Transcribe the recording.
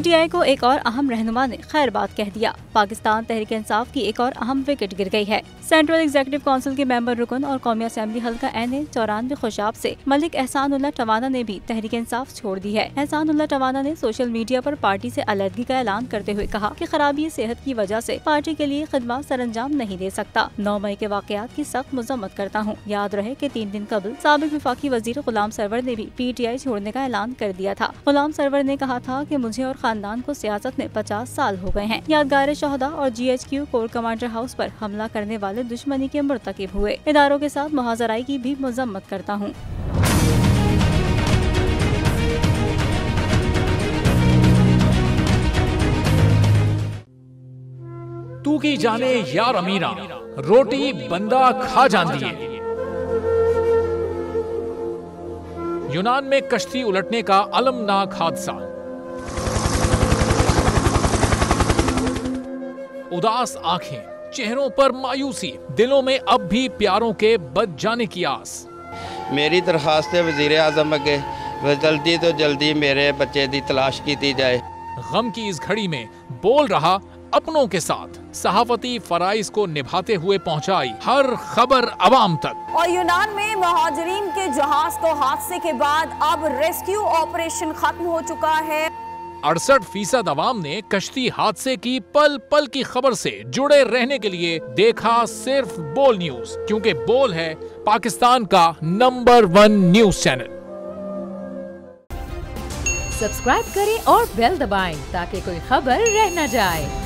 PTI को एक और अहम रहनुमा ने खैर बात कह दिया। पाकिस्तान तहरीक इंसाफ की एक और अहम विकेट गिर गई है। सेंट्रल एग्जीक्यूटिव काउंसिल के मेंबर रुकन और कौमी असेंबली हल्का NA 94 खुशाब से मलिक एहसानुल्लाह टवाना ने भी तहरीक इंसाफ छोड़ दी है। एहसानुल्लाह टवाना ने सोशल मीडिया पर पार्टी से अलहदगी का ऐलान करते हुए कहा कि खराबी सेहत की वजह से पार्टी के लिए खिदमत सरअंजाम नहीं दे सकता। 9 मई के वाकयात की सख्त मजम्मत करता हूँ। याद रहे कि 3 दिन कबल साबिक वफाकी वजीर गुलाम सरवर ने भी PTI छोड़ने का ऐलान कर दिया था। गुलाम सरवर ने कहा था कि मुझे और खानदान को सियासत में 50 साल हो गए हैं। यादगार शहदा और GHQ कोर कमांडर हाउस पर हमला करने वाले दुश्मनी के मुर्तकिब हुए इदारों के साथ मुहाजराई की भी मजम्मत करता हूँ। तू की जाने यार अमीरा, रोटी बंदा खा जाती है। यूनान में कश्ती उलटने का अलमनाक हादसा। उदास आंखें, चेहरों पर मायूसी, दिलों में अब भी प्यारों के बच जाने की आस। मेरी दरखास्त है वजीर आजम अगे जल्दी तो जल्दी मेरे बच्चे की तलाश की जाए। गम की इस घड़ी में बोल रहा अपनों के साथ, सहाफती फराइज को निभाते हुए पहुंचाई हर खबर अवाम तक। और यूनान में महाजरीन के जहाज को हादसे के बाद अब रेस्क्यू ऑपरेशन खत्म हो चुका है। 68% अवाम ने कश्ती हादसे की पल पल की खबर से जुड़े रहने के लिए देखा सिर्फ बोल न्यूज, क्योंकि बोल है पाकिस्तान का नंबर 1 न्यूज चैनल। सब्सक्राइब करें और बेल दबाएं ताकि कोई खबर रह न जाए।